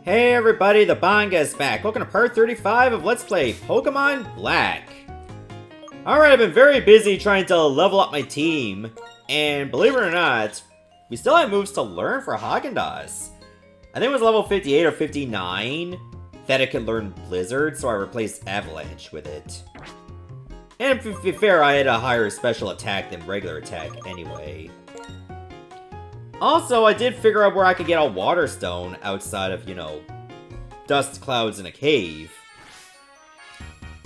Hey everybody, the Banga is back. Welcome to part 35 of Let's Play Pokemon Black. Alright, I've been very busy trying to level up my team, and believe it or not, we still have moves to learn for Haagen-Dazs. I think it was level 58 or 59 that it could learn Blizzard, so I replaced Avalanche with it. And to be fair, I had a higher special attack than regular attack anyway. Also, I did figure out where I could get a water stone outside of, dust clouds in a cave.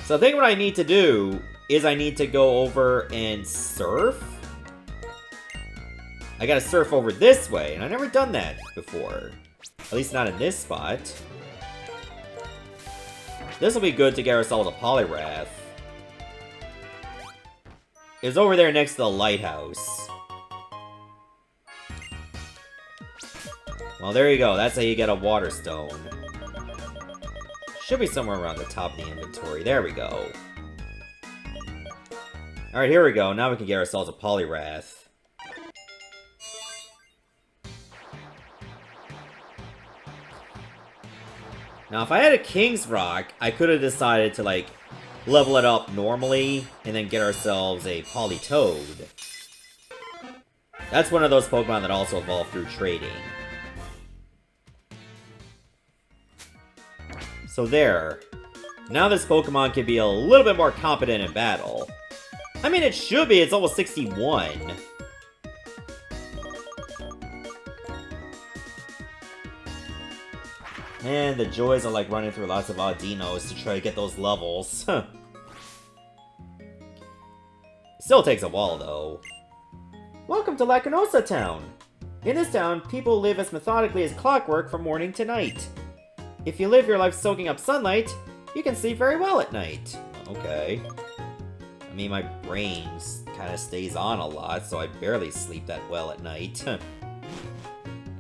So I think what I need to do is I need to go over and surf. I gotta surf over this way, and I've never done that before. At least not in this spot. This will be good to get ourselves a Poliwrath. It's over there next to the lighthouse. Well, there you go. That's how you get a water stone. Should be somewhere around the top of the inventory. There we go. Alright, here we go. Now we can get ourselves a Poliwrath. Now, if I had a King's Rock, I could have decided to, level it up normally, and then get ourselves a Politoed. That's one of those Pokemon that also evolve through trading. So there. Now this Pokemon can be a little bit more competent in battle. I mean, it should be. It's almost 61. Man, the joys of running through lots of Audinos to try to get those levels. Still takes a while, though. Welcome to Lachinosa Town. In this town, people live as methodically as clockwork from morning to night. If you live your life soaking up sunlight, you can sleep very well at night. Okay. I mean, my brain kind of stays on a lot, so I barely sleep that well at night. And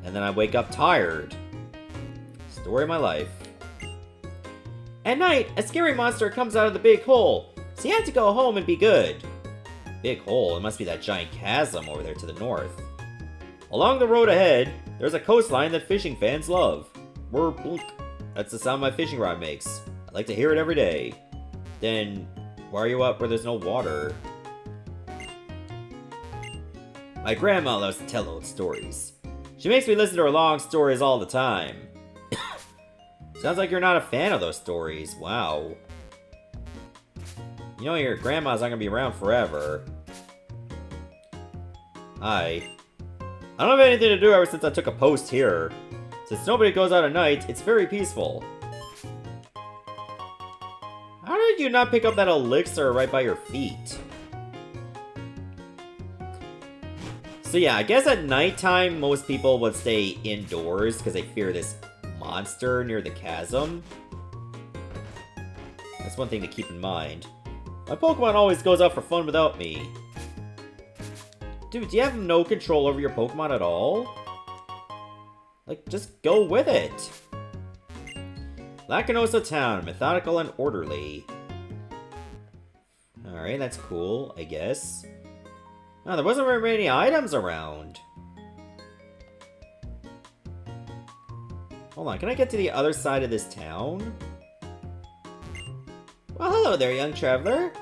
then I wake up tired. Story of my life. At night, a scary monster comes out of the big hole, so you have to go home and be good. Big hole? It must be that giant chasm over there to the north. Along the road ahead, there's a coastline that fishing fans love. Blink. That's the sound my fishing rod makes. I like to hear it every day. Then, why are you up where there's no water? My grandma loves to tell old stories. She makes me listen to her long stories all the time. Sounds like you're not a fan of those stories. Wow. You know your grandma's not gonna be around forever. Hi. I don't have anything to do ever since I took a post here. Since nobody goes out at night, it's very peaceful. How did you not pick up that elixir right by your feet? So yeah, I guess at nighttime, most people would stay indoors because they fear this monster near the chasm. That's one thing to keep in mind. My Pokemon always goes out for fun without me. Dude, do you have no control over your Pokemon at all? Just go with it. Lachinosa Town, methodical and orderly. Alright, that's cool, I guess. Oh, there wasn't very many items around. Hold on, can I get to the other side of this town? Well, hello there, young traveler.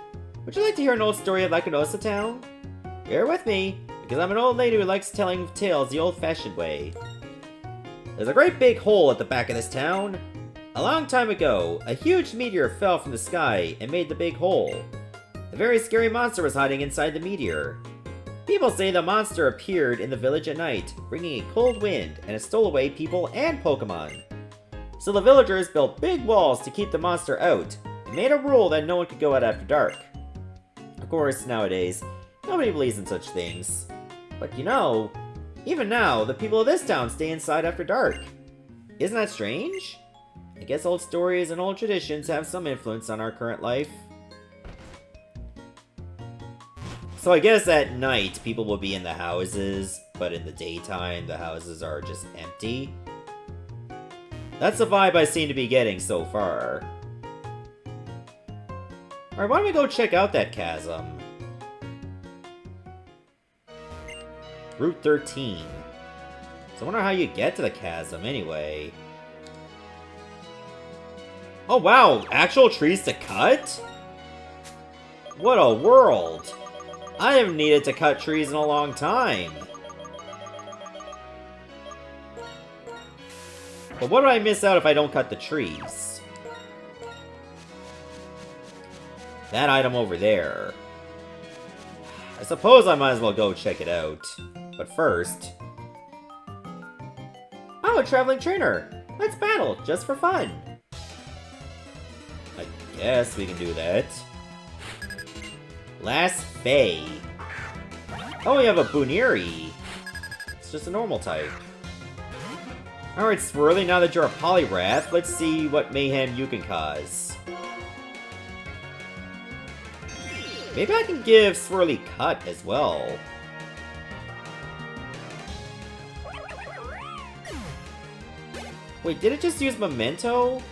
Would you like to hear an old story of Lachinosa Town? Bear with me, because I'm an old lady who likes telling tales the old-fashioned way. There's a great big hole at the back of this town. A long time ago, a huge meteor fell from the sky and made the big hole. A very scary monster was hiding inside the meteor. People say the monster appeared in the village at night, bringing a cold wind, and it stole away people and Pokemon. So the villagers built big walls to keep the monster out, and made a rule that no one could go out after dark. Of course, nowadays, nobody believes in such things. But even now, the people of this town stay inside after dark. Isn't that strange? I guess old stories and old traditions have some influence on our current life. So I guess at night, people will be in the houses, but in the daytime, the houses are just empty. That's the vibe I seem to be getting so far. Alright, why don't we go check out that chasm? Route 13. So I wonder how you get to the chasm anyway. Oh wow, actual trees to cut? What a world! I haven't needed to cut trees in a long time. But what do I miss out if I don't cut the trees? That item over there. I suppose I might as well go check it out. But first... I'm a traveling trainer! Let's battle, just for fun! I guess we can do that. Last Fae. Oh, we have a Buniri. It's just a normal type. Alright, Swirly, now that you're a Poliwrath, let's see what mayhem you can cause. Maybe I can give Swirly Cut as well. Wait, did it just use Memento?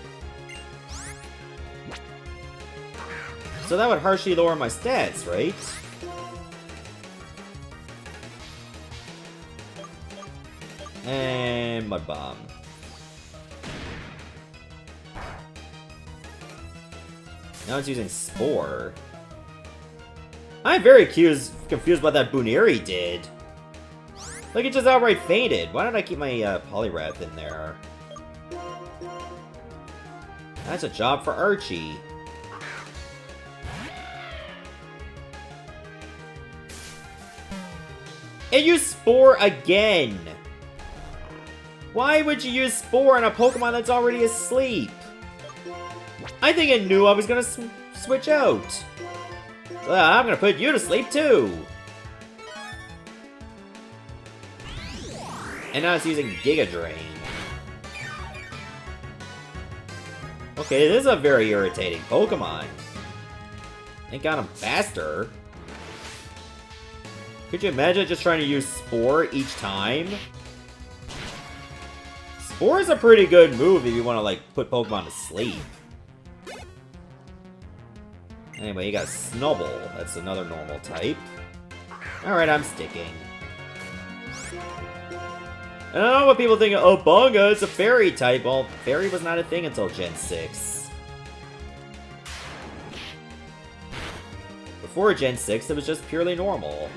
So that would harshly lower my stats, right? And Mud Bomb. Now it's using Spore. I'm very confused what that Buniri did. Like, it just outright fainted. Why did I keep my Poliwrath in there? That's a job for Archie. And use Spore again! Why would you use Spore on a Pokemon that's already asleep? I think it knew I was gonna switch out. I'm gonna put you to sleep too! And now it's using Giga Drain. Okay, this is a very irritating Pokemon. It got him faster. Could you imagine just trying to use Spore each time? Spore is a pretty good move if you want to, like, put Pokemon to sleep. Anyway, you got Snubble. That's another normal type. Alright, I'm sticking. I don't know what people think of Bunga. It's a fairy type. Well, fairy was not a thing until Gen 6. Before Gen 6, it was just purely normal.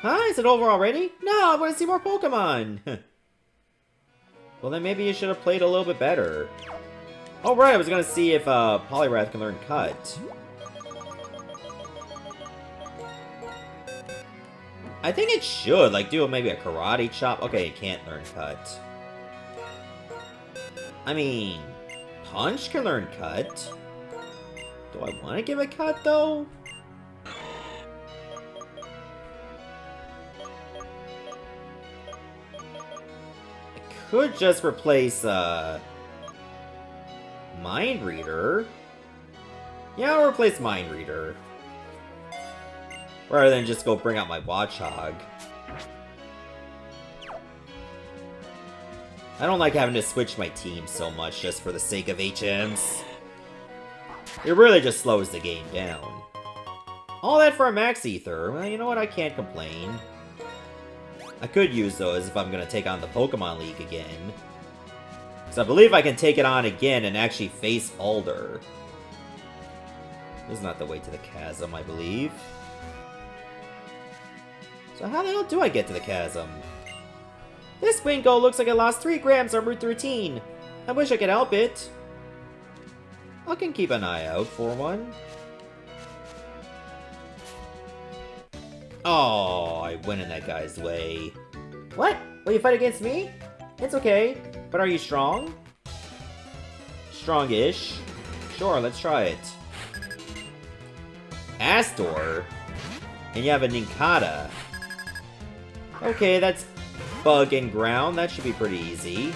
Huh? Is it over already? No, I want to see more Pokemon! Well, then maybe you should have played a little bit better. Oh, right, I was gonna see if Poliwrath can learn Cut. I think it should, like, do maybe a Karate Chop. Okay, it can't learn Cut. I mean, Punch can learn Cut. Do I want to give it Cut, though? I could just replace, Mind Reader. Yeah, I'll replace Mind Reader. Rather than just go bring out my Watchog. I don't like having to switch my team so much just for the sake of HMs. It really just slows the game down. All that for a Max Ether. Well, you know what? I can't complain. I could use those if I'm going to take on the Pokemon League again. Because I believe I can take it on again and actually face Alder. This is not the way to the chasm, I believe. So how the hell do I get to the chasm? This Wingo looks like it lost 3 grams en route to routine. I wish I could help it. I can keep an eye out for one. Oh, I went in that guy's way. What? Will you fight against me? It's okay, but are you strong? Strongish. Sure, let's try it. Astor? And you have a Nincada. Okay, that's Bug and Ground. That should be pretty easy.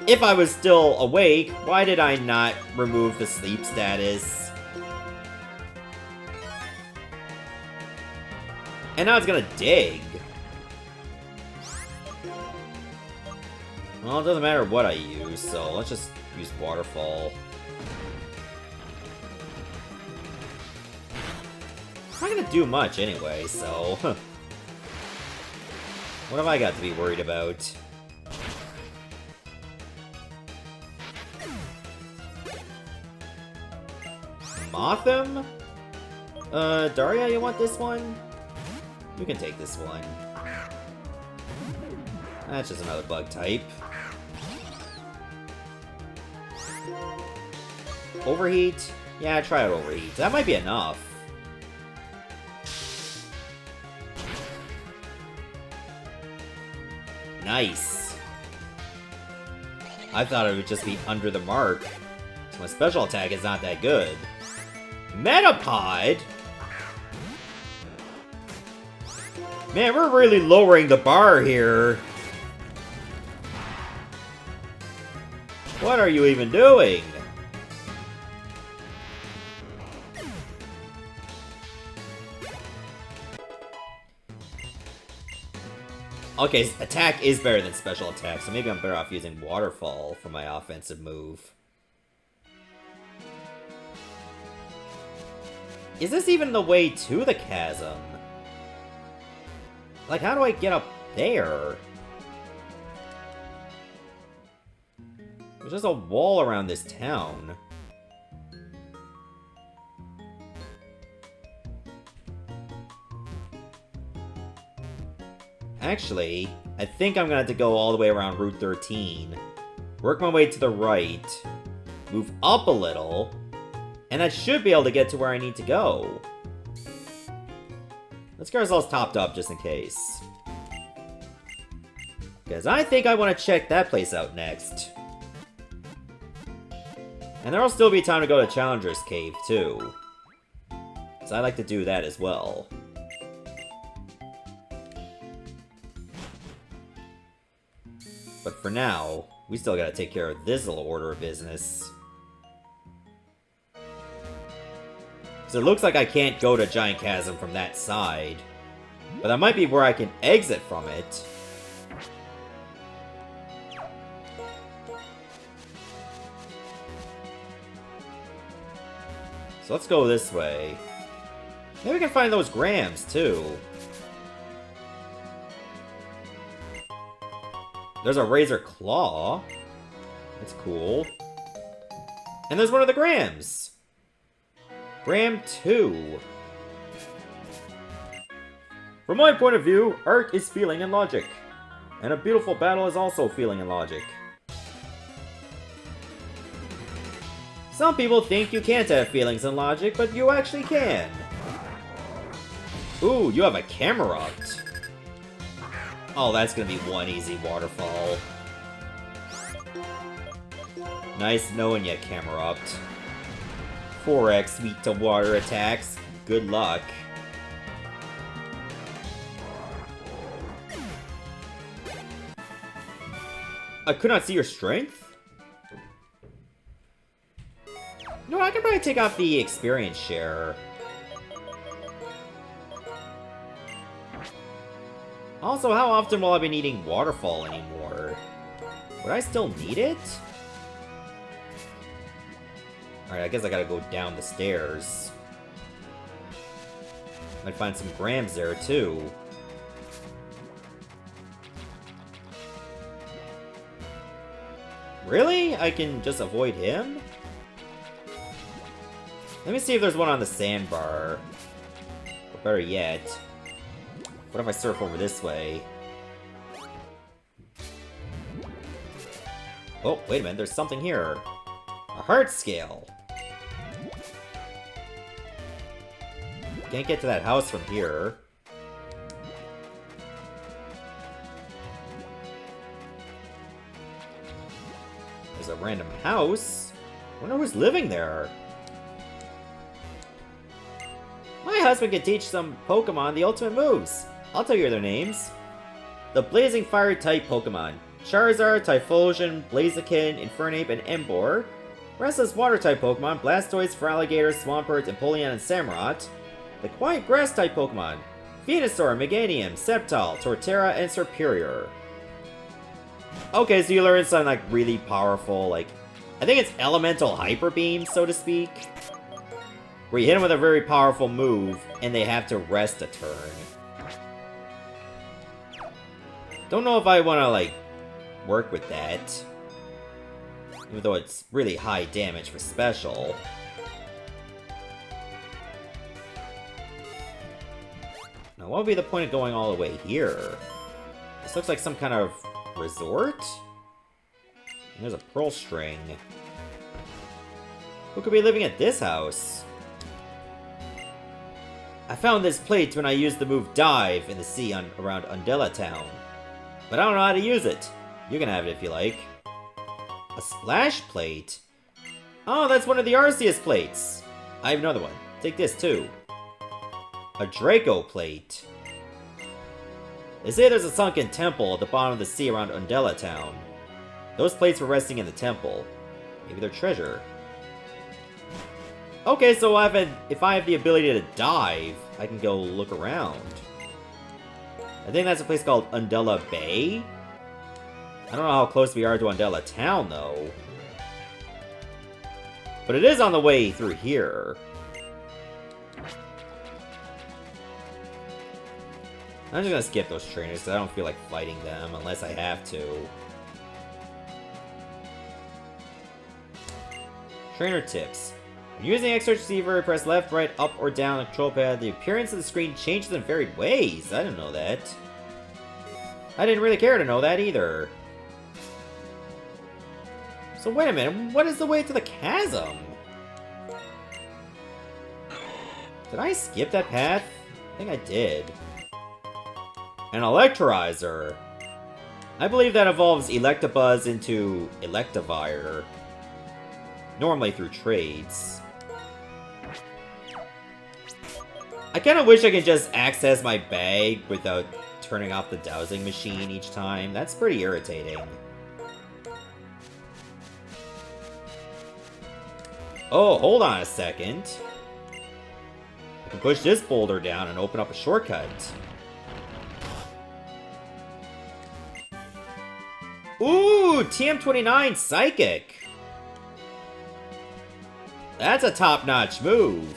If I was still awake, why did I not remove the sleep status? And now it's gonna dig. Well, it doesn't matter what I use, so let's just use Waterfall. It's not gonna do much anyway, so... What have I got to be worried about? moth him? Daria, you want this one? You can take this one. That's just another bug type. Overheat? Yeah, try out overheat. That might be enough. Nice. I thought it would just be under the mark. So my special attack is not that good. Metapod? Man, we're really lowering the bar here. What are you even doing? Okay, attack is better than special attack, so maybe I'm better off using Waterfall for my offensive move. Is this even the way to the chasm? Like, how do I get up there? There's just a wall around this town. Actually, I think I'm gonna have to go all the way around Route 13, work my way to the right, move up a little, and I should be able to get to where I need to go. Let's get ourselves topped up just in case. Because I think I want to check that place out next. And there'll still be time to go to Challenger's Cave, too. Because I like to do that as well. But for now, we still gotta take care of this little order of business. So it looks like I can't go to Giant Chasm from that side. But that might be where I can exit from it. So let's go this way. Maybe we can find those grams, too. There's a Razor Claw. That's cool. And there's one of the grams. Gram 2. From my point of view, art is feeling and logic. And a beautiful battle is also feeling and logic. Some people think you can't have feelings and logic, but you actually can. Ooh, you have a Camerupt. Oh, that's gonna be one easy waterfall. Nice knowing you, Camerupt. 4x weak to water attacks. Good luck. I could not see your strength? No, I can probably take off the experience share. Also, how often will I be needing Waterfall anymore? Would I still need it? Alright, I guess I gotta go down the stairs. Might find some grams there, too. Really? I can just avoid him? Let me see if there's one on the sandbar. Or better yet, what if I surf over this way? Oh, wait a minute, there's something here. A heart scale. Can't get to that house from here. There's a random house. I wonder who's living there. My husband can teach some Pokemon the ultimate moves. I'll tell you their names. The Blazing Fire type Pokemon. Charizard, Typhlosion, Blaziken, Infernape, and Emboar. Restless Water type Pokemon. Blastoise, Feraligatr, Swampert, Empoleon, and Samurott. The Quiet Grass type Pokemon. Venusaur, Meganium, Sceptile, Torterra, and Serperior. Okay, so you learn something like really powerful, like, I think it's Elemental Hyper Beam, so to speak. Where you hit them with a very powerful move, and they have to rest a turn. Don't know if I want to, like, work with that. Even though it's really high damage for special. Now, what would be the point of going all the way here? This looks like some kind of resort? And there's a pearl string. Who could be living at this house? I found this plate when I used the move Dive in the sea around Untitled Town. But I don't know how to use it. You can have it if you like. A splash plate? Oh, that's one of the Arceus plates. I have another one. Take this too. A Draco plate. They say there's a sunken temple at the bottom of the sea around Untitled Town. Those plates were resting in the temple. Maybe they're treasure. Okay, so if I have the ability to dive, I can go look around. I think that's a place called Undella Bay. I don't know how close we are to Untitled Town, though. But it is on the way through here. I'm just gonna skip those trainers because I don't feel like fighting them unless I have to. Trainer tips. When using X-Search Receiver, press left, right, up, or down on the control pad. The appearance of the screen changes in varied ways. I didn't know that. I didn't really care to know that either. So wait a minute, what is the way to the chasm? Did I skip that path? I think I did. An Electrolyzer. I believe that evolves Electabuzz into Electivire. Normally through trades. I kinda wish I could just access my bag without turning off the dowsing machine each time. That's pretty irritating. Oh, hold on a second. I can push this boulder down and open up a shortcut. Ooh, TM29 Psychic! That's a top-notch move.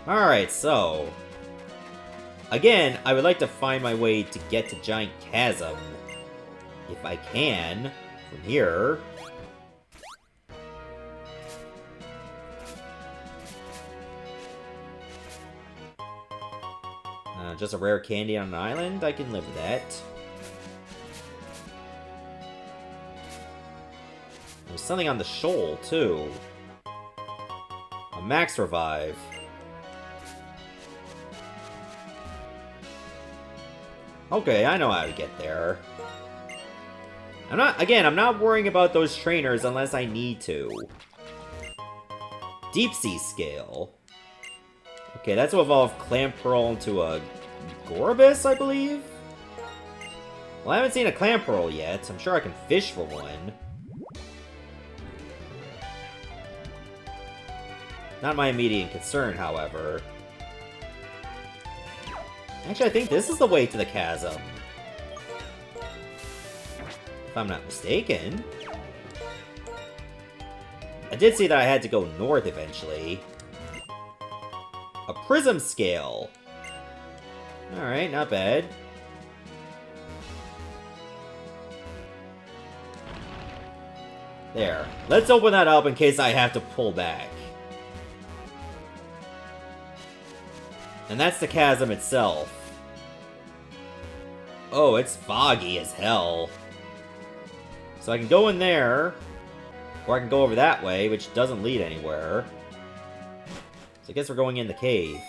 Alright, so... Again, I would like to find my way to get to Giant Chasm. If I can, from here. Just a rare candy on an island? I can live with that. There's something on the shoal, too. A max revive. Okay, I know how to get there. I'm not worrying about those trainers unless I need to. Deep Sea Scale. Okay, that's to evolve Clamperl into a Gorbis, I believe? Well, I haven't seen a Clamperl yet. I'm sure I can fish for one. Not my immediate concern, however. Actually, I think this is the way to the chasm. If I'm not mistaken. I did see that I had to go north eventually. A Prism Scale. Alright, not bad. There. Let's open that up in case I have to pull back. And that's the chasm itself. Oh, it's foggy as hell. So I can go in there, or I can go over that way, which doesn't lead anywhere. So I guess we're going in the cave.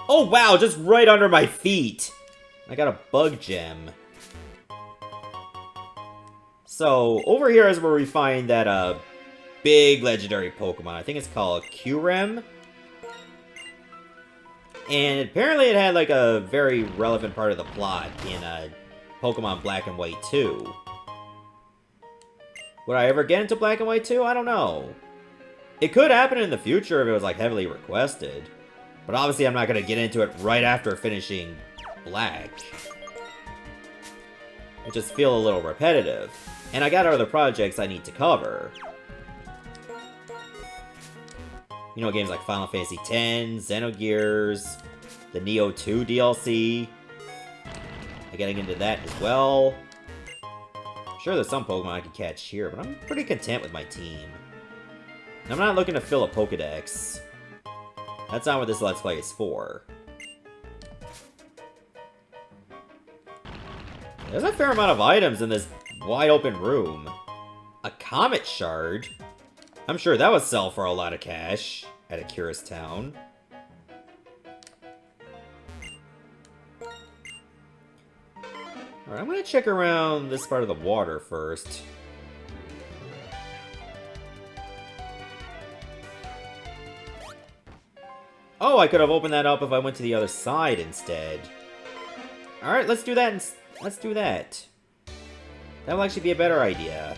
Oh wow, just right under my feet! I got a bug gem. So, over here is where we find that, big legendary Pokemon. I think it's called Qrem. And apparently it had, like, a very relevant part of the plot in, Pokemon Black and White 2. Would I ever get into Black and White 2? I don't know. It could happen in the future if it was, like, heavily requested. But obviously I'm not going to get into it right after finishing Black. It just feel a little repetitive. And I got other projects I need to cover. You know, games like Final Fantasy X, Xenogears, the Neo 2 DLC. I'm getting into that as well. I'm sure there's some Pokemon I could catch here, but I'm pretty content with my team. I'm not looking to fill a Pokedex. That's not what this Let's Play is for. There's a fair amount of items in this wide open room. A Comet Shard? I'm sure that would sell for a lot of cash at a Curious Town. Alright, I'm gonna check around this part of the water first. Oh, I could have opened that up if I went to the other side instead. Alright, let's do that. Let's do that. That will actually be a better idea.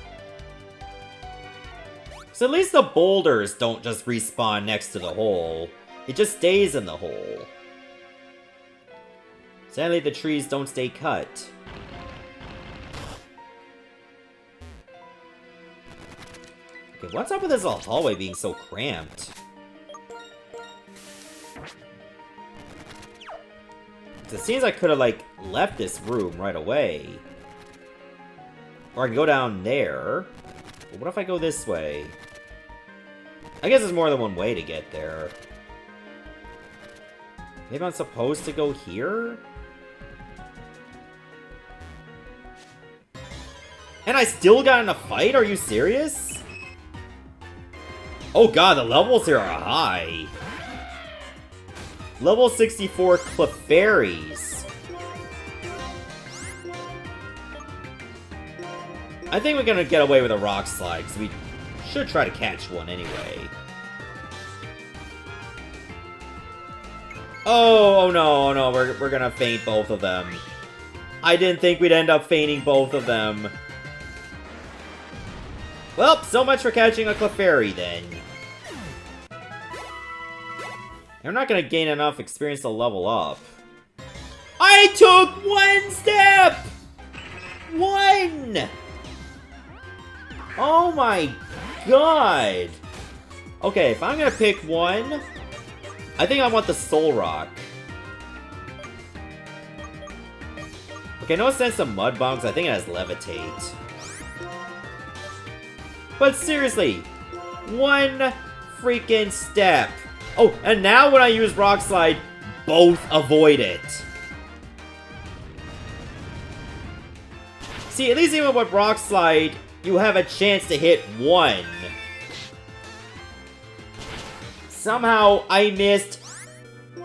So at least the boulders don't just respawn next to the hole. It just stays in the hole. Sadly, the trees don't stay cut. Okay, what's up with this hallway being so cramped? It seems I could have, like, left this room right away. Or I can go down there. But what if I go this way? I guess there's more than one way to get there. Maybe I'm supposed to go here? And I still got in a fight? Are you serious? Oh god, the levels here are high. Level 64 Clefairies. I think we're gonna get away with a rock slide, because we should try to catch one anyway. Oh no, we're gonna faint both of them. I didn't think we'd end up fainting both of them. Well, so much for catching a Clefairy then. I'm not gonna gain enough experience to level up. I took one step! One! Oh my god! Okay, if I'm gonna pick one, I think I want the Soul Rock. Okay, no sense of Mud Bombs, I think it has Levitate. But seriously, one freaking step. Oh, and now when I use Rock Slide, both avoid it. See, at least even with Rock Slide, you have a chance to hit one. Somehow, I missed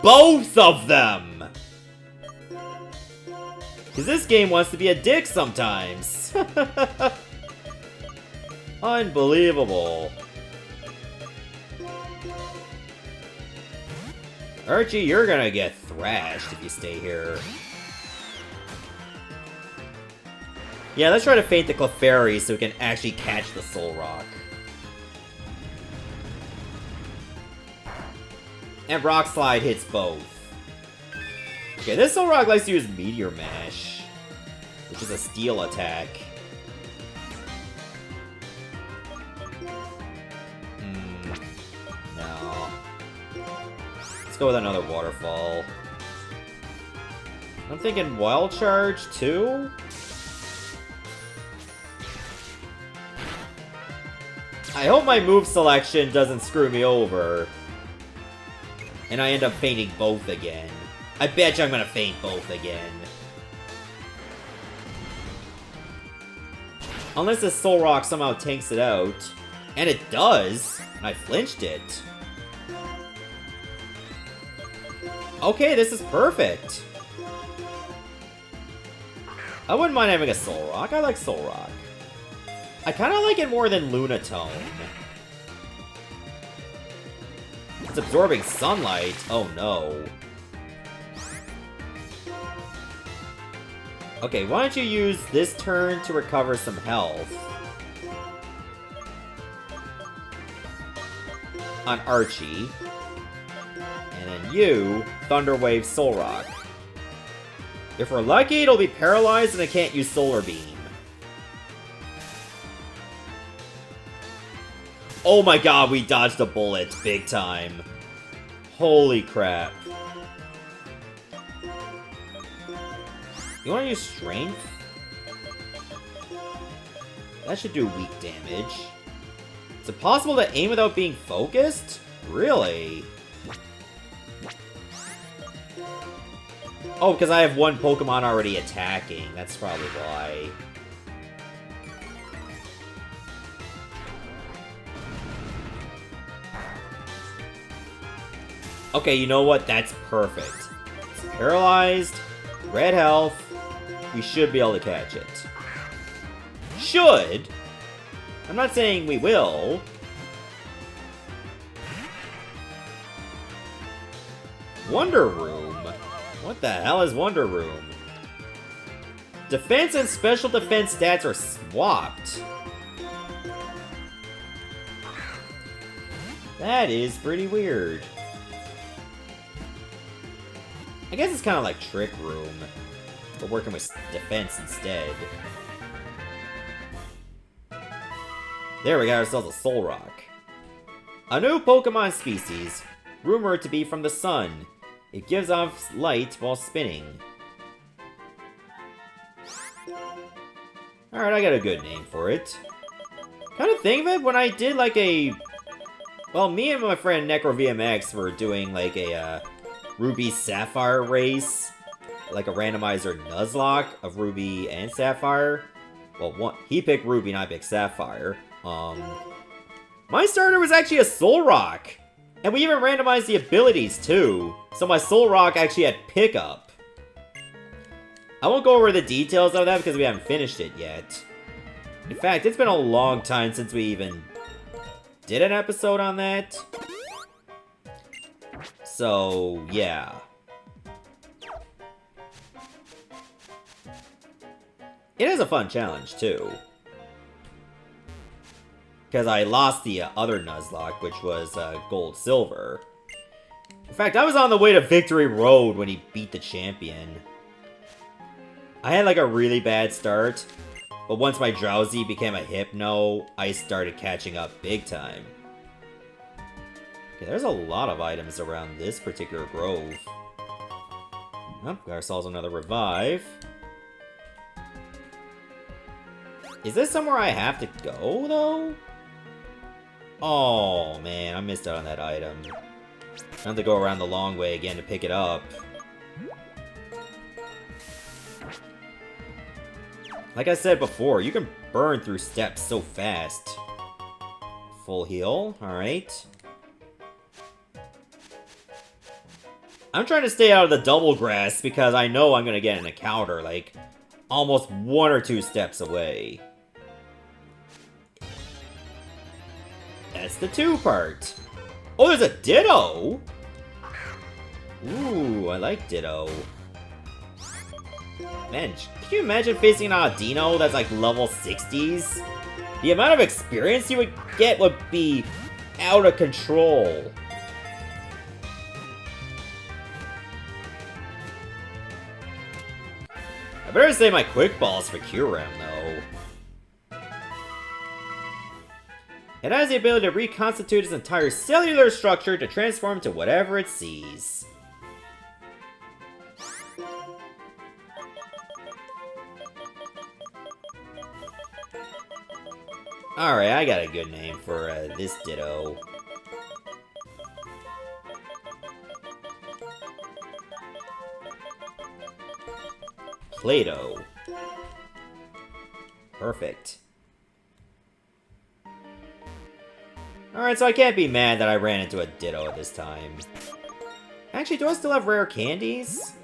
both of them. Because this game wants to be a dick sometimes. Unbelievable. Archie, you're gonna get thrashed if you stay here. Yeah, let's try to feint the Clefairy so we can actually catch the Soul Rock. And Rock Slide hits both. Okay, this Soul Rock likes to use Meteor Mash, which is a steel attack. No. Let's go with another Waterfall. I'm thinking Wild Charge, too? I hope my move selection doesn't screw me over. And I end up fainting both again. I bet you I'm gonna faint both again. Unless this Soul Rock somehow tanks it out. And it does! I flinched it. Okay, this is perfect. I wouldn't mind having a Soul Rock. I like Soul Rock. I kind of like it more than Lunatone. It's absorbing sunlight. Oh no. Okay, why don't you use this turn to recover some health on Archie. And then you, Thunder Wave Soul Rock. If we're lucky, it'll be paralyzed and it can't use Solar Beam. Oh my god, we dodged a bullet big time. Holy crap. You want to use Strength? That should do weak damage. Is it possible to aim without being focused? Really? Oh, because I have one Pokemon already attacking. That's probably why. Okay, you know what? That's perfect. It's paralyzed, red health. We should be able to catch it. Should? I'm not saying we will. Wonder Room? What the hell is Wonder Room? Defense and special defense stats are swapped. That is pretty weird. I guess it's kind of like Trick Room. We're working with defense instead. There, we got ourselves a Soul Rock. A new Pokemon species, rumored to be from the sun. It gives off light while spinning. Alright, I got a good name for it. Kind of think of it when I did like a... Well, me and my friend NecroVMX were doing like a Ruby Sapphire race. Like a randomizer Nuzlocke of Ruby and Sapphire. Well, he picked Ruby and I picked Sapphire. My starter was actually a Soul Rock! And we even randomized the abilities, too. So my Soul Rock actually had pickup. I won't go over the details of that because we haven't finished it yet. In fact, it's been a long time since we even did an episode on that. So, yeah. It is a fun challenge, too. Because I lost the other Nuzlocke, which was Gold-Silver. In fact, I was on the way to Victory Road when he beat the champion. I had like a really bad start, but once my Drowsy became a Hypno, I started catching up big time. Okay, there's a lot of items around this particular grove. Oh, got ourselves another Revive. Is this somewhere I have to go, though? Oh, man, I missed out on that item. I have to go around the long way again to pick it up. Like I said before, you can burn through steps so fast. Full heal, alright. I'm trying to stay out of the double grass because I know I'm gonna get an encounter, like, almost 1 or 2 steps away. That's the 2 part. Oh, there's a Ditto! Ooh, I like Ditto. Man, can you imagine facing an Audino that's like level 60s? The amount of experience you would get would be out of control. I better save my Quick Balls for Kyurem, though. It has the ability to reconstitute its entire cellular structure to transform to whatever it sees. Alright, I got a good name for this Ditto. Play-Doh. Perfect. Alright, so I can't be mad that I ran into a Ditto at this time. Actually, do I still have rare candies?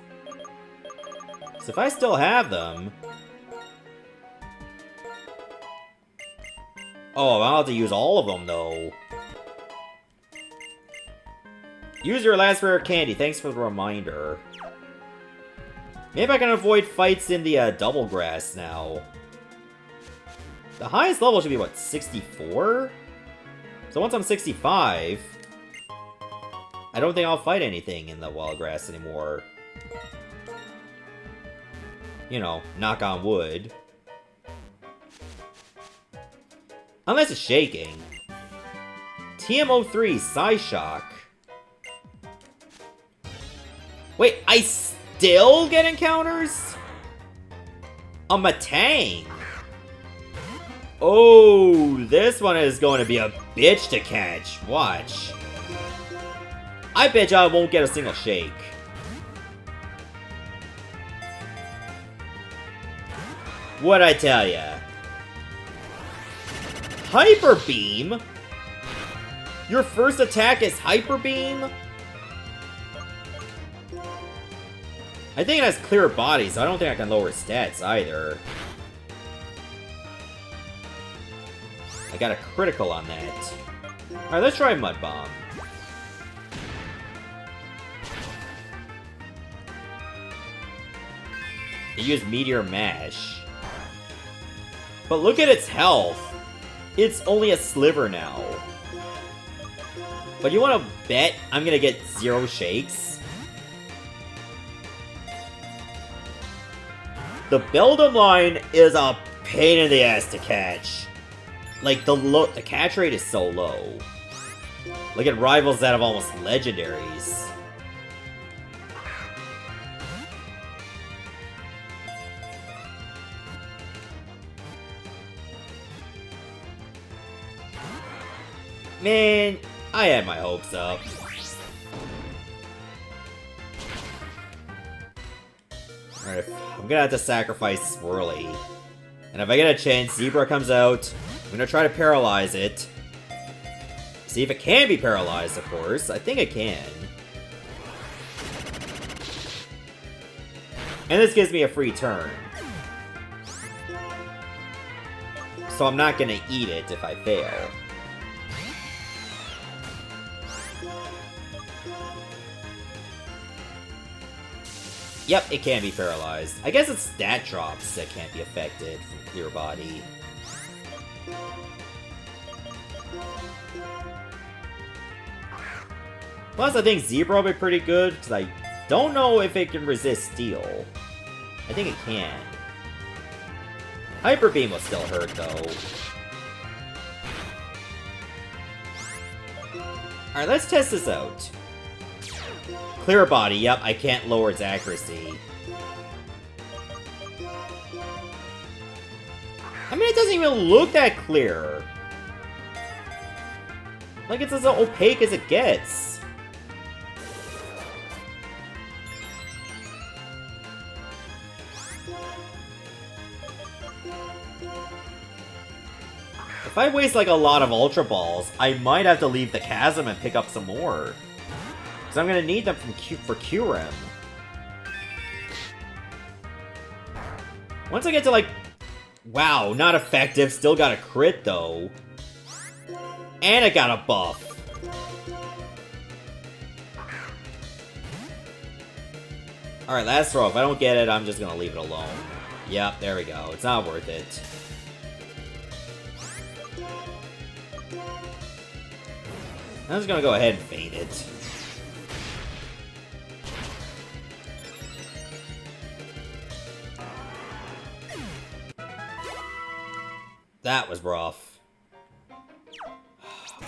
So if I still have them... Oh, I'll have to use all of them, though. Use your last rare candy. Thanks for the reminder. Maybe I can avoid fights in the double grass now. The highest level should be, what, 64? So once I'm 65, I don't think I'll fight anything in the wild grass anymore. You know, knock on wood. Unless it's shaking. TM03, Psyshock. Wait, I still get encounters? A Matang. Oh, this one is going to be a bitch to catch. Watch. I bet you I won't get a single shake. What'd I tell ya? Hyper Beam? Your first attack is Hyper Beam? I think it has clear body, so I don't think I can lower stats either. I got a critical on that. Alright, let's try Mud Bomb. I use Meteor Mash. But look at its health. It's only a sliver now. But you want to bet I'm gonna get 0 shakes? The Beldum line is a pain in the ass to catch. Like, the catch rate is so low. Like, it rivals that of almost legendaries. Man, I had my hopes up. Alright, I'm gonna have to sacrifice Swirly. And if I get a chance, Zebra comes out. I'm gonna try to paralyze it. See if it can be paralyzed, of course. I think it can. And this gives me a free turn. So I'm not gonna eat it if I fail. Yep, it can be paralyzed. I guess it's stat drops that can't be affected from Clear Body. Plus, I think Zebra will be pretty good, because I don't know if it can resist Steel. I think it can. Hyper Beam will still hurt, though. Alright, let's test this out. Clear Body, yep, I can't lower its accuracy. I mean, it doesn't even look that clear. Like, it's as opaque as it gets. If I waste, like, a lot of Ultra Balls, I might have to leave the Chasm and pick up some more. Because I'm going to need them for QREM. Once I get to, like... Wow, not effective. Still got a crit, though. And it got a buff. Alright, last throw. If I don't get it, I'm just going to leave it alone. Yep, there we go. It's not worth it. I'm just going to go ahead and feint it. That was rough.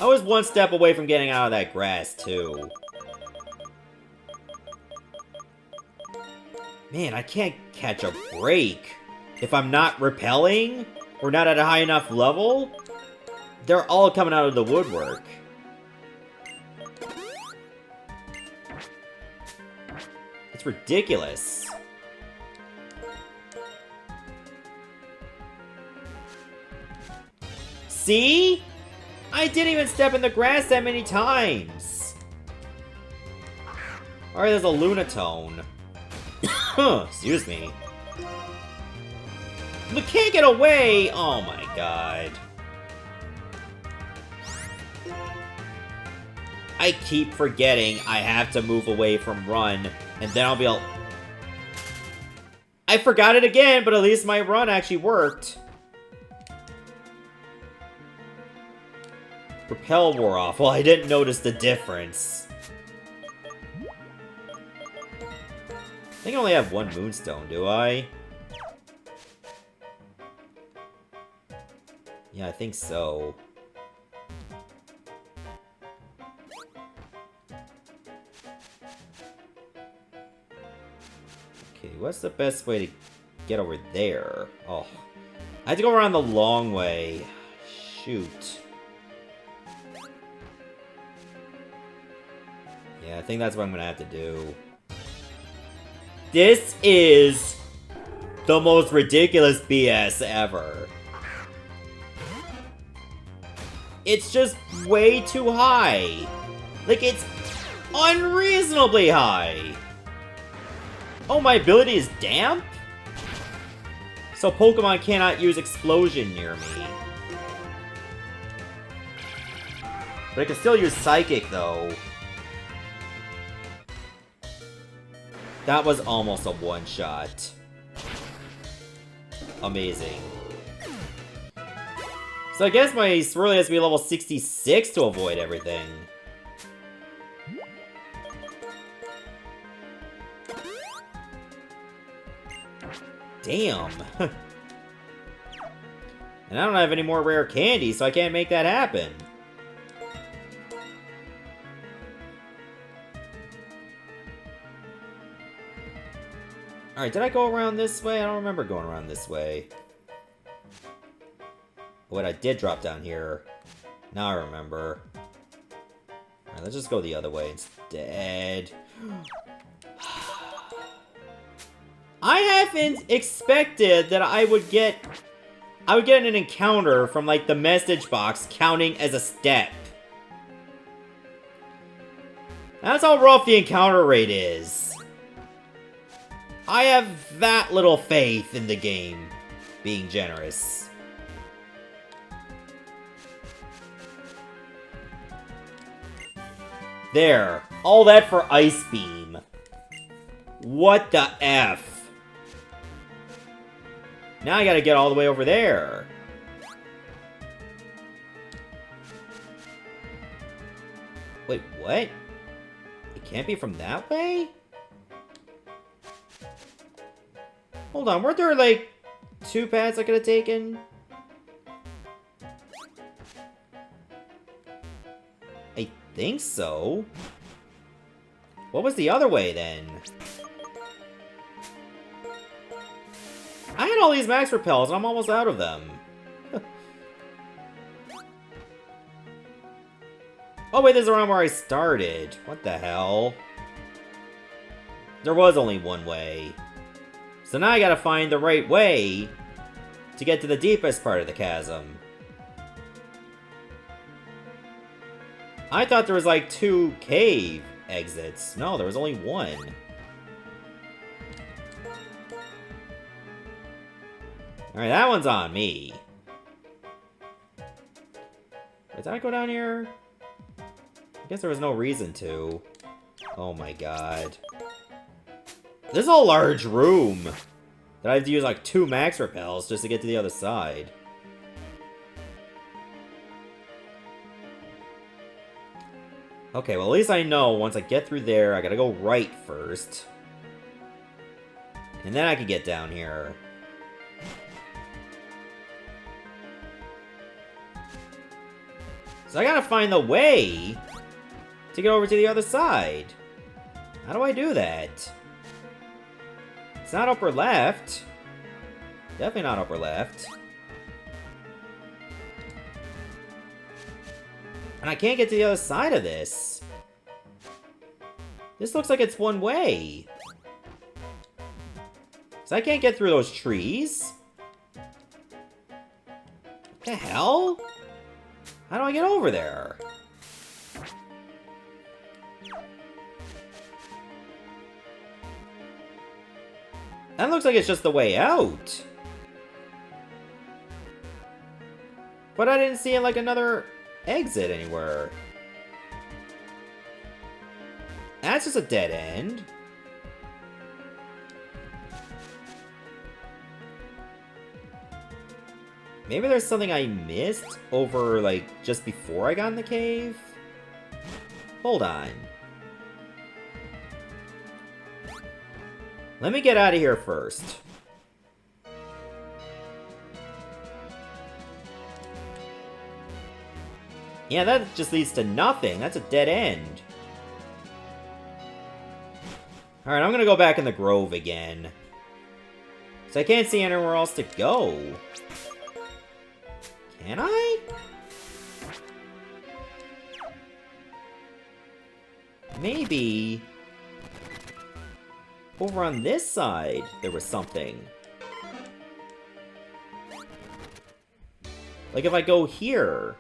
I was one step away from getting out of that grass, too. Man, I can't catch a break. If I'm not repelling, or not at a high enough level, they're all coming out of the woodwork. It's ridiculous. See? I didn't even step in the grass that many times. Alright, there's a Lunatone. Excuse me. You can't get away! Oh my god. I keep forgetting I have to move away from run, and then I'll be able... I forgot it again, but at least my run actually worked. Repel wore off. Well, I didn't notice the difference. I think I only have one Moonstone, do I? Yeah, I think so. Okay, what's the best way to get over there? Oh, I had to go around the long way. Shoot. Yeah, I think that's what I'm gonna have to do. This is the most ridiculous BS ever. It's just way too high. Like, it's unreasonably high. Oh, my ability is damp? So Pokemon cannot use Explosion near me. But I can still use Psychic, though. That was almost a one-shot. Amazing. So I guess my Swirly has to be level 66 to avoid everything. Damn. And I don't have any more rare candy, so I can't make that happen. Alright, did I go around this way? I don't remember going around this way. What I did drop down here. Now I remember. Alright, let's just go the other way instead. I haven't expected that I would get an encounter from, like, the message box counting as a step. That's how rough the encounter rate is. I have that little faith in the game being generous. There. All that for Ice Beam. What the F? Now I gotta get all the way over there. Wait, what? It can't be from that way? Hold on, weren't there, like, 2 paths I could have taken? I think so. What was the other way, then? I had all these max repels, and I'm almost out of them. Oh, wait, this is around where I started. What the hell? There was only one way. So now I gotta find the right way to get to the deepest part of the chasm. I thought there was like 2 cave exits. No, there was only 1. Alright, that one's on me. Did I go down here? I guess there was no reason to. Oh my god. This is a large room that I have to use like 2 max repels just to get to the other side. Okay, well at least I know once I get through there, I gotta go right first. And then I can get down here. So I gotta find the way to get over to the other side. How do I do that? It's not upper left. Definitely not upper left. And I can't get to the other side of this. This looks like it's one way. So I can't get through those trees? What the hell? How do I get over there? That looks like it's just the way out. But I didn't see like another exit anywhere. That's just a dead end. Maybe there's something I missed over, like, just before I got in the cave? Hold on. Let me get out of here first. Yeah, that just leads to nothing. That's a dead end. Alright, I'm gonna go back in the grove again. So I can't see anywhere else to go. Can I? maybe over on this side there was something. Like if I go here.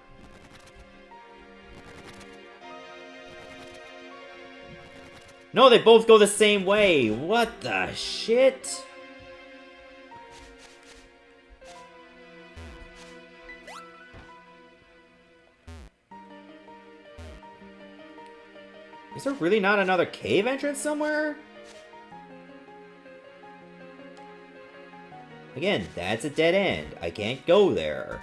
No, they both go the same way. What the shit? Is there really not another cave entrance somewhere? Again, that's a dead end. I can't go there.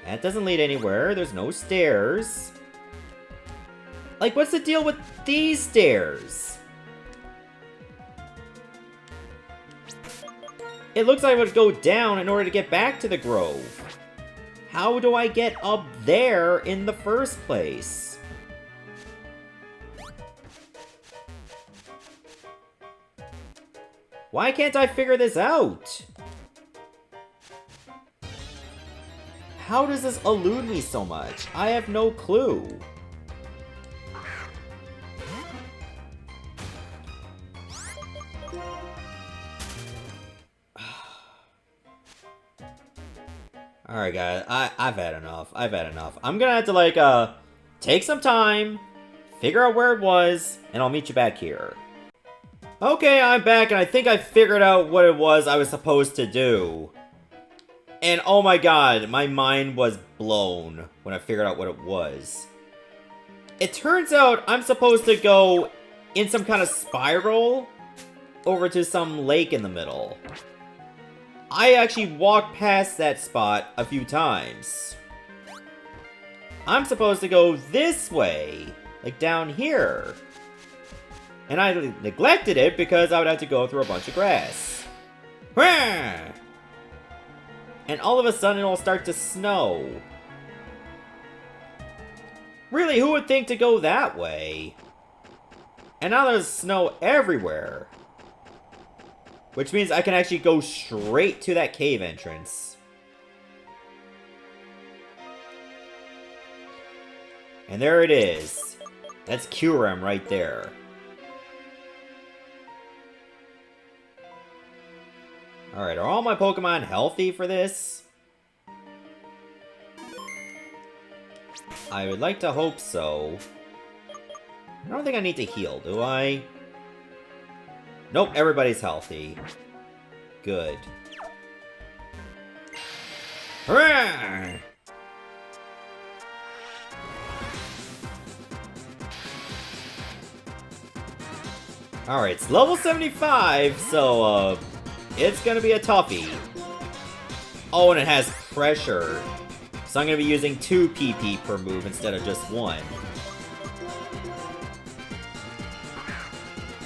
That doesn't lead anywhere. There's no stairs. Like, what's the deal with these stairs? It looks like I would go down in order to get back to the grove. How do I get up there in the first place? Why can't I figure this out? How does this elude me so much? I have no clue. Alright guys, I've had enough. I've had enough. I'm gonna have to like, take some time, figure out where it was, and I'll meet you back here. Okay, I'm back, and I think I figured out what it was I was supposed to do. And oh my god, my mind was blown when I figured out what it was. It turns out I'm supposed to go in some kind of spiral over to some lake in the middle. I actually walked past that spot a few times. I'm supposed to go this way, like down here. And I neglected it because I would have to go through a bunch of grass. And all of a sudden it'll start to snow. Really, who would think to go that way? And now there's snow everywhere. Which means I can actually go straight to that cave entrance. And there it is. That's Kyurem right there. Alright, are all my Pokemon healthy for this? I would like to hope so. I don't think I need to heal, do I? Nope, everybody's healthy. Good. Hurrah! Alright, it's level 75, so, it's gonna be a toughie. Oh, and it has pressure. So I'm gonna be using 2 PP per move instead of just 1.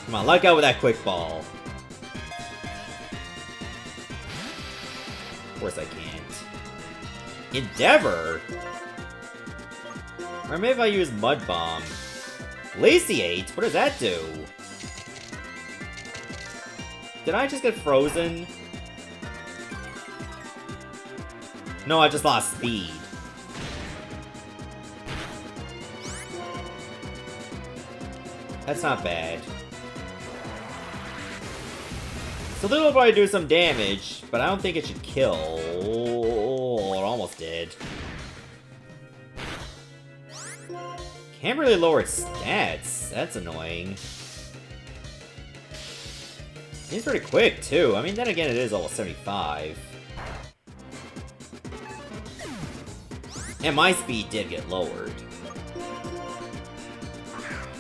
Come on, let go with that quick ball. Of course I can't. Endeavor? Or maybe if I use Mud Bomb. Glaciate? What does that do? Did I just get frozen? No, I just lost speed. That's not bad. So this will probably do some damage, but I don't think it should kill. Oh, it almost did. Can't really lower its stats. That's annoying. He's pretty quick, too. I mean, then again, it is level 75. And my speed did get lowered.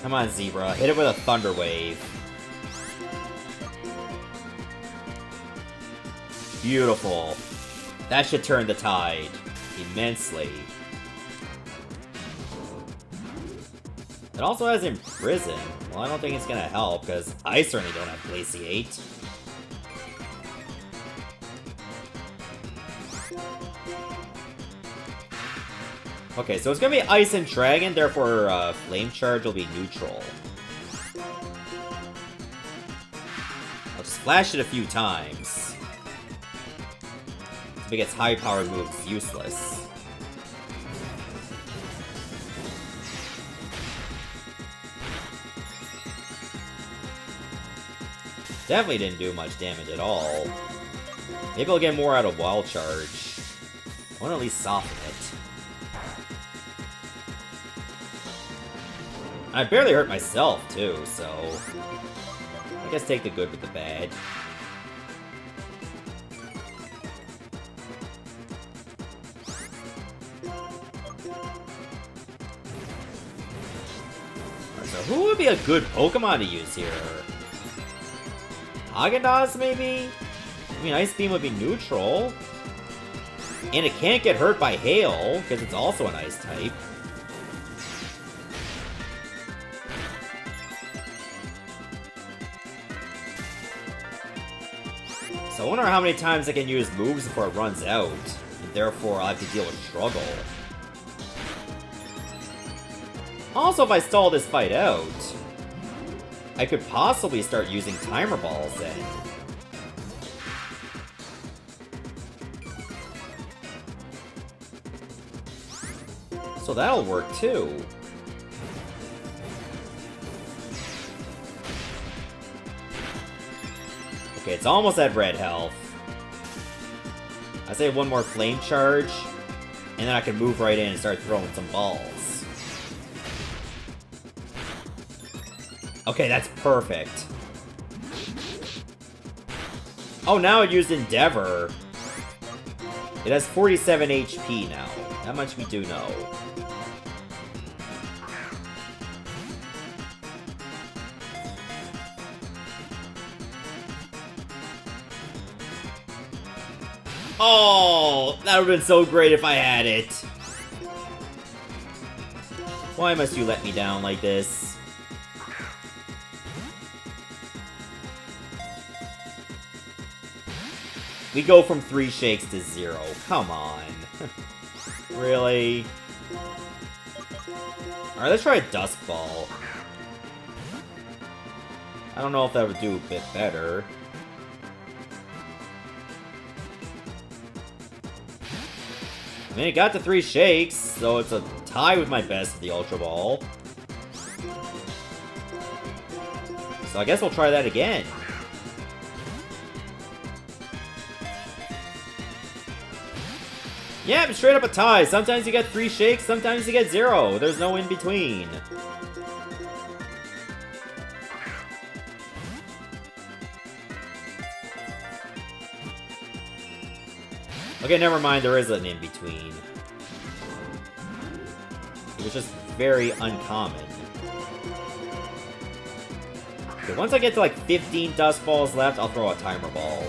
Come on, Zebra. Hit it with a Thunder Wave. Beautiful. That should turn the tide immensely. It also has Imprison. Well, I don't think it's gonna help, because I certainly don't have Glaciate. Okay, so it's gonna be Ice and Dragon, therefore Flame Charge will be neutral. I'll just flash it a few times. If it gets high-powered moves, useless. Definitely didn't do much damage at all. Maybe I'll get more out of Wild Charge. I want to at least soften it. I barely hurt myself, too, so... I guess take the good with the bad. So who would be a good Pokemon to use here? Haagen-Dazs, maybe? I mean, Ice Beam would be neutral. And it can't get hurt by Hail, because it's also an Ice type. So I wonder how many times I can use moves before it runs out. And therefore, I'll have to deal with struggle. Also, if I stall this fight out, I could possibly start using Timer Balls then. So that'll work too. Okay, it's almost at red health. I say one more Flame Charge, and then I can move right in and start throwing some balls. Okay, that's perfect. Oh, now it used Endeavor. It has 47 HP now. That much we do know. Oh, that would have been so great if I had it. Why must you let me down like this? We go from 3 shakes to 0. Come on. Really? Alright, let's try a Dusk Ball. I don't know if that would do a bit better. I mean, it got to 3 shakes, so it's a tie with my best of the Ultra Ball. So I guess we'll try that again. Yeah, it's straight up a tie. Sometimes you get 3 shakes, sometimes you get 0. There's no in between. Okay, never mind, there is an in between. It was just very uncommon. Okay, once I get to like 15 Dust Balls left, I'll throw a Timer Ball.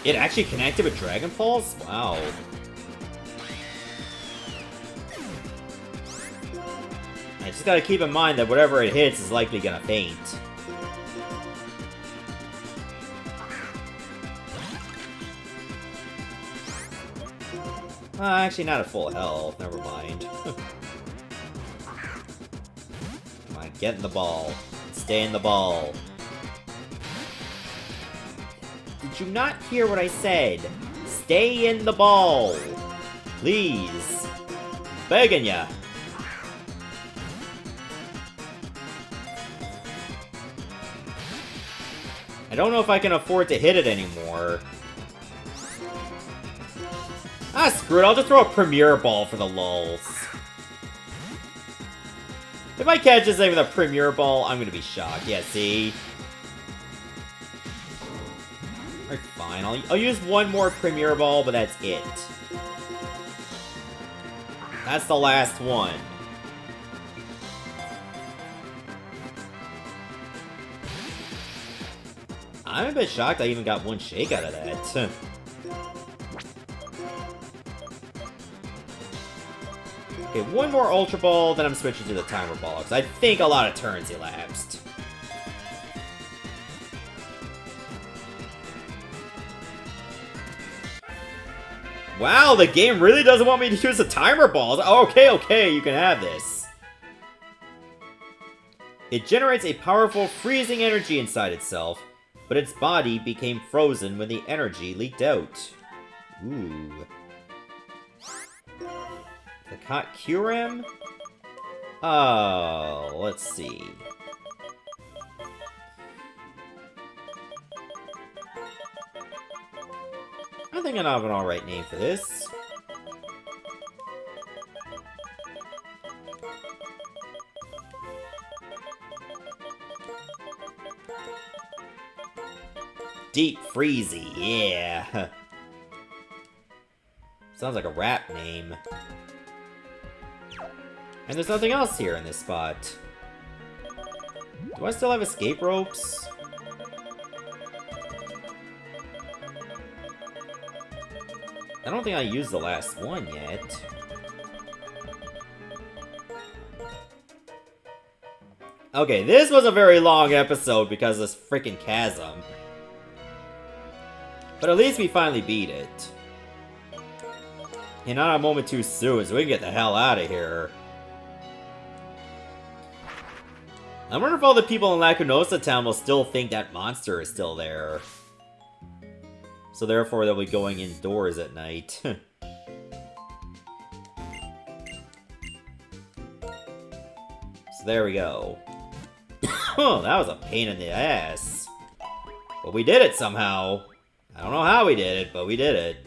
It actually connected with Dragon Pulse? Wow. I just gotta keep in mind that whatever it hits is likely gonna faint. Actually not at full health, never mind. Come on, get in the ball. Stay in the ball. Did you not hear what I said? Stay in the ball! Please. Begging ya. I don't know if I can afford to hit it anymore. Ah, screw it, I'll just throw a Premier Ball for the lulz. If I catch this thing with a Premier Ball, I'm gonna be shocked. Yeah, see? Alright, fine. I'll use one more Premier Ball, but that's it. That's the last one. I'm a bit shocked I even got 1 shake out of that. Okay, one more Ultra Ball, then I'm switching to the Timer Ball, because I think a lot of turns elapsed. Wow, the game really doesn't want me to use the Timer Balls. Okay, you can have this. It generates a powerful freezing energy inside itself, but its body became frozen when the energy leaked out. Ooh. The Kyurem? Oh, let's see. I think I have an alright name for this. Deep Freezy, yeah. Sounds like a rap name. And there's nothing else here in this spot. Do I still have escape ropes? I don't think I used the last one yet. Okay, this was a very long episode because of this freaking chasm. But at least we finally beat it. And not a moment too soon, so we can get the hell out of here. I wonder if all the people in Lachinosa Town will still think that monster is still there. So therefore they'll be going indoors at night. So there we go. Oh, that was a pain in the ass. But we did it somehow. I don't know how we did it, but we did it.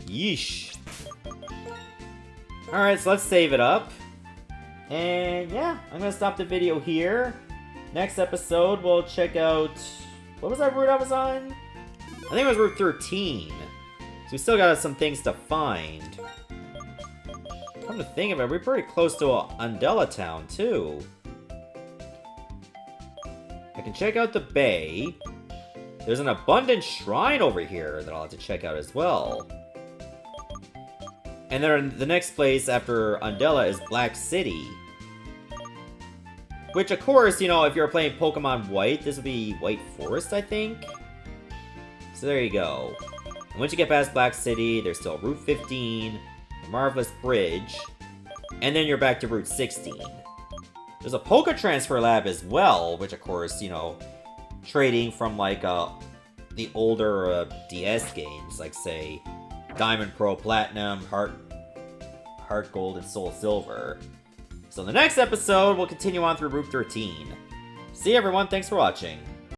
Yeesh. Alright, so let's save it up. And yeah, I'm gonna stop the video here. Next episode, we'll check out... What was that route I was on? I think it was Route 13. So we still got some things to find. Come to think of it, we're pretty close to Untitled Town, too. I can check out the bay. There's an abundant shrine over here that I'll have to check out as well. And then the next place after Undella is Black City. Which, of course, you know, if you're playing Pokemon White, this would be White Forest, I think? So there you go. And once you get past Black City, there's still Route 15, the Marvelous Bridge, and then you're back to Route 16. There's a Poke Transfer Lab as well, which, of course, you know, trading from, like, the older DS games, like, say, Diamond Pro Platinum, Heart Gold, and Soul Silver. So in the next episode, we'll continue on through Route 13. See you everyone, thanks for watching.